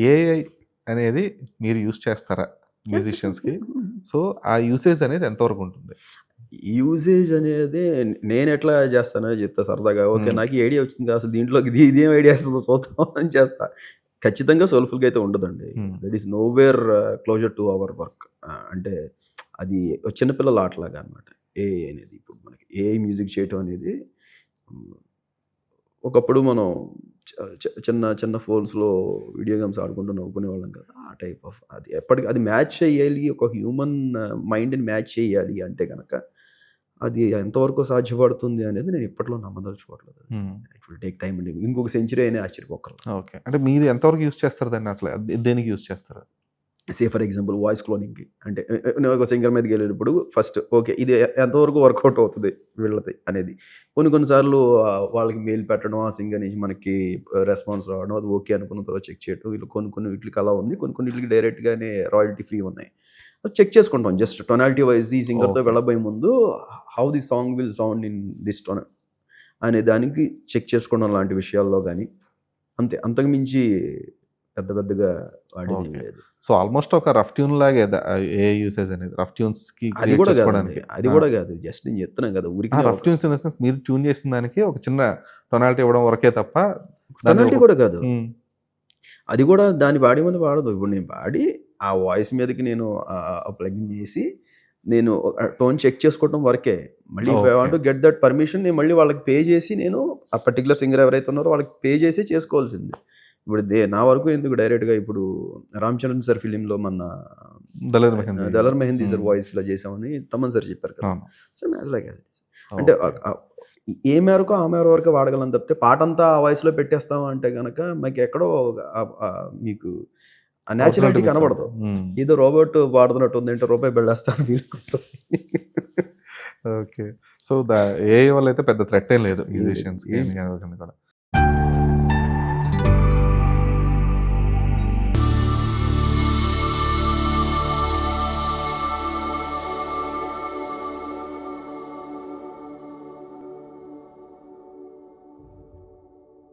AI అనేది మీరు use చేస్తారా మ్యూజిషియన్స్కి? సో ఆ యూసేజ్ అనేది ఎంతవరకు ఉంటుంది? యూసేజ్ అనేది నేను ఎట్లా చేస్తానో చెప్తా సరదాగా. ఓకే. నాకు ఈ ఐడియా వచ్చింది కదా! అసలు దీంట్లోకి ఇదేం ఐడియా వస్తుందో చూద్దాం అని చేస్తా. ఖచ్చితంగా సోల్‌ఫుల్‌గా అయితే ఉండదండి. That is nowhere closer to our work. అంటే అది చిన్న పిల్లల ఆటలాగా అనమాట. ఏఐ అనేది. ఇప్పుడు మనకి ఏఐ మ్యూజిక్ చేయటం అనేది ఒకప్పుడు మనం చిన్న చిన్న ఫోన్స్‌లో వీడియో గేమ్స్ ఆడుకుంటూ నవ్వుకునేవాళ్ళం కదా! ఆ టైప్ ఆఫ్ అది ఎప్పటికి అది మ్యాచ్ చేయాలి. ఒక హ్యూమన్ మైండ్‌ని మ్యాచ్ చేయాలి అంటే గనక అది ఎంతవరకు సాధ్యపడుతుంది అనేది నేను ఇప్పట్లో నమ్మదలుచుకోవట్లేదు. ఇట్ విల్ టేక్ టైమ్ అండి. ఇంకొక సెంచరీ అయినా ఆశ్చర్యపోక్కర్లేదు. ఓకే. అంటే మీరు ఎంతవరకు యూజ్ చేస్తారు దాన్ని అసలు? దేనికి యూజ్ చేస్తారు? ఫర్ ఎగ్జాంపుల్ వాయిస్ క్లోనింగ్‌కి అంటే నేను ఒక సింగర్ మీదకెళ్ళేటప్పుడు ఫస్ట్ ఓకే. ఇది ఎంతవరకు వర్కౌట్ అవుతది వీళ్ళది అనేది. కొన్ని సార్లు వాళ్ళకి మెయిల్ పెట్టడం, ఆ సింగర్ నుంచి మనకి రెస్పాన్స్ రావడం, అది ఓకే అనుకున్న తర్వాత చెక్ చేయడం. వీళ్ళు కొన్ని వీటిలకి అలా ఉంది. కొన్ని వీటిలకి డైరెక్ట్‌గానే రాయల్టీ ఫ్రీ ఉన్నాయి. చెక్ చేసుకుంటాం. జస్ట్ టొనాలిటీ వైస్ ఈ సింగర్‌తో వెళ్ళబోయే ముందు how the song will sound in this tone అనే దానికి చెక్ చేసుకోవడం లాంటి విషయాల్లో గానీ అంతే. అంతకు మించి పెద్దగా వాడేదేం లేదు. సో ఆల్మోస్ట్ ఒక రఫ్ ట్యూన్ లాగే ఏఐ యూసేజ్ అనేది. రఫ్ ట్యూన్స్‌కి అది కూడా కాదండి. అది కూడా కాదు. జస్ట్ నేను చెప్తున్నాను కదా! ఊరికే rough tunes in the sense మీరు ట్యూన్ చేసిన దానికి ఒక చిన్న టొనాలిటీ ఇవ్వడం వరకే తప్ప టొనాలిటీ కూడా కాదు. అది కూడా దాని బాడీ మీద వాడదు. ఇప్పుడు నేను పాడి ఆ వాయిస్ మీదకి నేను ప్లగిన్ చేసి నేను టోన్ చెక్ చేసుకోవడం వరకే. మళ్ళీ if I want to get that permission నేను మళ్ళీ వాళ్ళకి పే చేసి నేను ఆ పర్టిక్యులర్ సింగర్ ఎవరైతే ఉన్నారో వాళ్ళకి పే చేసి చేసుకోవాల్సింది. ఇప్పుడు నా వరకు ఎందుకు డైరెక్ట్‌గా ఇప్పుడు 'రామ్ చరణ్' సార్ ఫిల్మ్‌లో మన 'దలర్ మెహందీ' సార్ వాయిస్‌లో చేసామని తమన్ సార్ చెప్పారు కదా! So as like as it is. అంటే ఏ మేరకో ఆ మేర వరకే వాడగలం తప్పితే పాటంతా ఆ వాయిస్‌లో పెట్టేస్తాం అంటే గనక మీకు ఎక్కడో మీకు ఆ న్యాచురాలిటీ కనబడదు. ఏదో రోబోట్ పాడుతున్నట్టు ఉంది అంటే రూపాయి బిళ్ళేస్తాను ఫీలింగ్ వస్తది. ఓకే. సో ఏఐ వల్ల అయితే పెద్ద థ్రెట్ ఏం లేదు మ్యూజిషియన్స్‌కి కూడా.